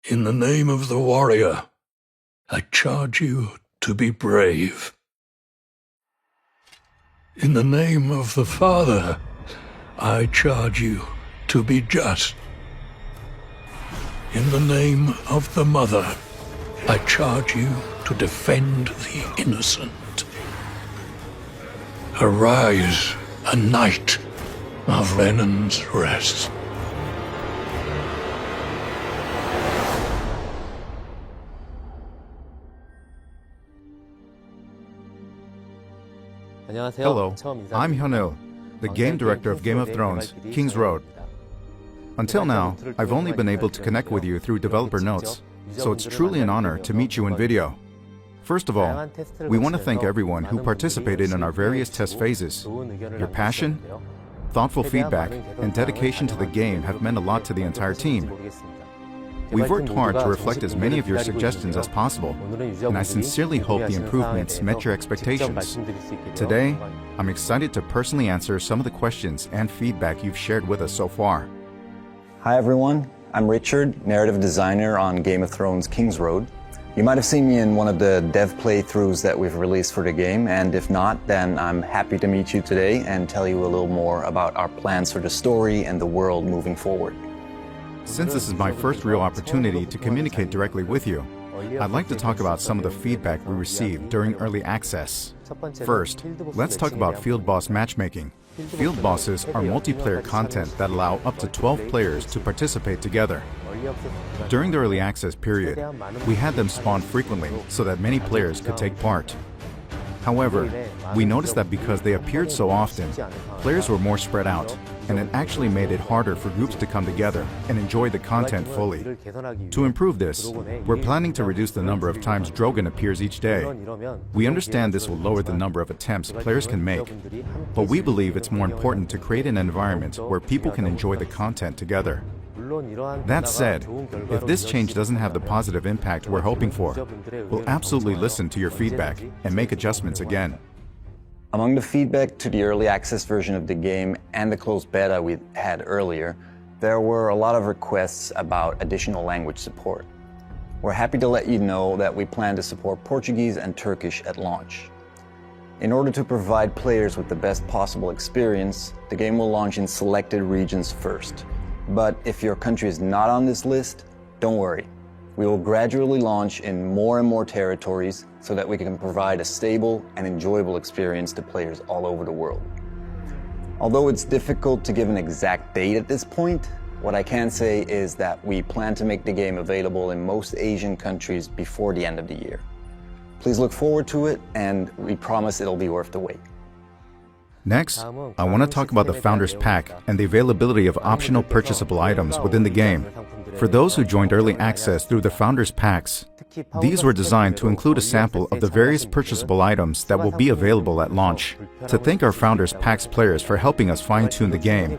In the name of the warrior, I charge you to be brave. In the name of the Father, I charge you to be just. In the name of the Mother, I charge you to defend the innocent. Arise, a knight of Lennon's Rest. Hello, I'm Hyunil, the game director of Game of Thrones, Kingsroad. Until now, I've only been able to connect with you through developer notes, so it's truly an honor to meet you in video. First of all, we want to thank everyone who participated in our various test phases. Your passion, thoughtful feedback, and dedication to the game have meant a lot to the entire team. We've worked hard to reflect as many of your suggestions as possible, and I sincerely hope the improvements met your expectations. Today, I'm excited to personally answer some of the questions and feedback you've shared with us so far. Hi everyone, I'm Richard, narrative designer on Game of Thrones Kingsroad. You might have seen me in one of the dev playthroughs that we've released for the game, and if not, then I'm happy to meet you today and tell you a little more about our plans for the story and the world moving forward. Since this is my first real opportunity to communicate directly with you, I'd like to talk about some of the feedback we received during early access. First, let's talk about Field Boss matchmaking. Field Bosses are multiplayer content that allow up to 12 players to participate together. During the early access period, we had them spawn frequently so that many players could take part. However, we noticed that because they appeared so often, players were more spread out, and it actually made it harder for groups to come together and enjoy the content fully. To improve this, we're planning to reduce the number of times Drogon appears each day. We understand this will lower the number of attempts players can make, but we believe it's more important to create an environment where people can enjoy the content together. That said, if this change doesn't have the positive impact we're hoping for, we'll absolutely listen to your feedback and make adjustments again. Among the feedback to the early access version of the game and the closed beta we had earlier, there were a lot of requests about additional language support. We're happy to let you know that we plan to support Portuguese and Turkish at launch. In order to provide players with the best possible experience, the game will launch in selected regions first. But if your country is not on this list, don't worry. We will gradually launch in more and more territories so that we can provide a stable and enjoyable experience to players all over the world. Although it's difficult to give an exact date at this point, what I can say is that we plan to make the game available in most Asian countries before the end of the year. Please look forward to it, and we promise it'll be worth the wait. Next, I want to talk about the Founders Pack and the availability of optional purchasable items within the game. For those who joined early access through the Founders Packs, these were designed to include a sample of the various purchasable items that will be available at launch. To thank our Founders Packs players for helping us fine-tune the game,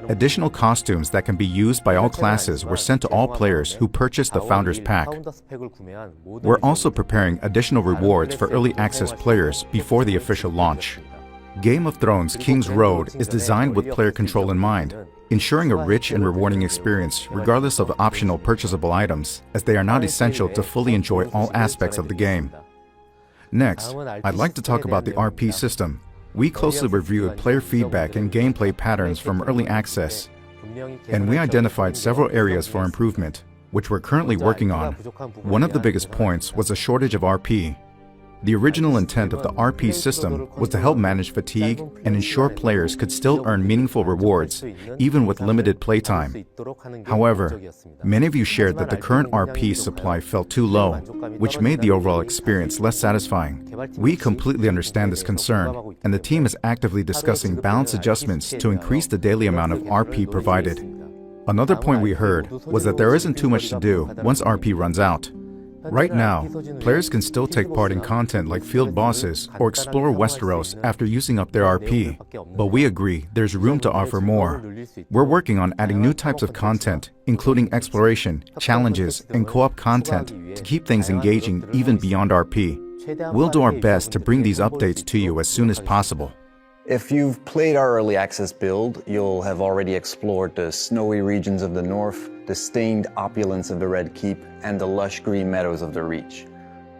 additional costumes that can be used by all classes were sent to all players who purchased the Founders Pack. We're also preparing additional rewards for early access players before the official launch. Game of Thrones Kingsroad is designed with player control in mind, ensuring a rich and rewarding experience regardless of optional purchasable items, as they are not essential to fully enjoy all aspects of the game. Next, I'd like to talk about the RP system. We closely reviewed player feedback and gameplay patterns from early access, and we identified several areas for improvement, which we're currently working on. One of the biggest points was a shortage of RP. The original intent of the RP system was to help manage fatigue and ensure players could still earn meaningful rewards, even with limited playtime. However, many of you shared that the current RP supply felt too low, which made the overall experience less satisfying. We completely understand this concern, and the team is actively discussing balance adjustments to increase the daily amount of RP provided. Another point we heard was that there isn't too much to do once RP runs out. Right now, players can still take part in content like Field Bosses or explore Westeros after using up their RP, but we agree there's room to offer more. We're working on adding new types of content, including exploration, challenges, and co-op content to keep things engaging even beyond RP. We'll do our best to bring these updates to you as soon as possible. If you've played our early access build, you'll have already explored the snowy regions of the north, the stained opulence of the Red Keep, and the lush green meadows of the Reach.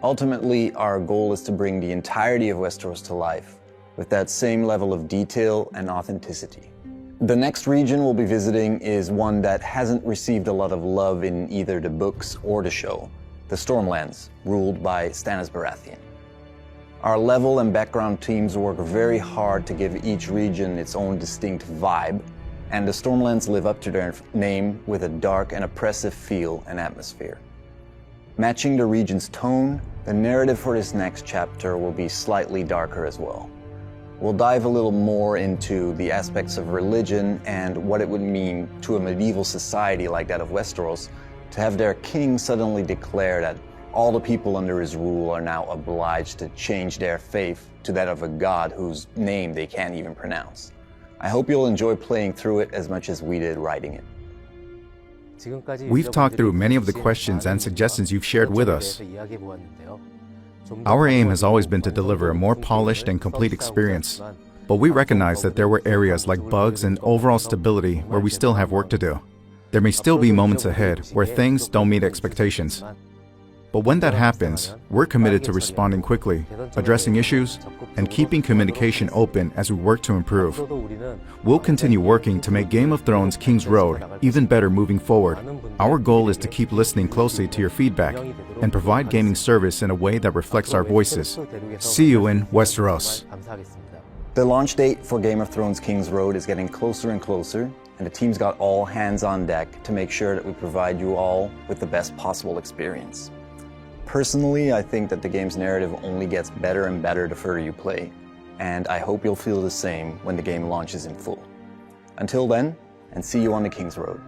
Ultimately, our goal is to bring the entirety of Westeros to life, with that same level of detail and authenticity. The next region we'll be visiting is one that hasn't received a lot of love in either the books or the show, the Stormlands, ruled by Stannis Baratheon. Our level and background teams work very hard to give each region its own distinct vibe, and the Stormlands live up to their name with a dark and oppressive feel and atmosphere. Matching the region's tone, the narrative for this next chapter will be slightly darker as well. We'll dive a little more into the aspects of religion and what it would mean to a medieval society like that of Westeros to have their king suddenly declare that all the people under his rule are now obliged to change their faith to that of a god whose name they can't even pronounce. I hope you'll enjoy playing through it as much as we did writing it. We've talked through many of the questions and suggestions you've shared with us. Our aim has always been to deliver a more polished and complete experience, but we recognize that there were areas like bugs and overall stability where we still have work to do. There may still be moments ahead where things don't meet expectations. But when that happens, we're committed to responding quickly, addressing issues, and keeping communication open as we work to improve. We'll continue working to make Game of Thrones Kingsroad even better moving forward. Our goal is to keep listening closely to your feedback and provide gaming service in a way that reflects our voices. See you in Westeros. The launch date for Game of Thrones Kingsroad is getting closer and closer, and the team's got all hands on deck to make sure that we provide you all with the best possible experience. Personally, I think that the game's narrative only gets better and better the further you play, and I hope you'll feel the same when the game launches in full. Until then, and see you on the Kingsroad.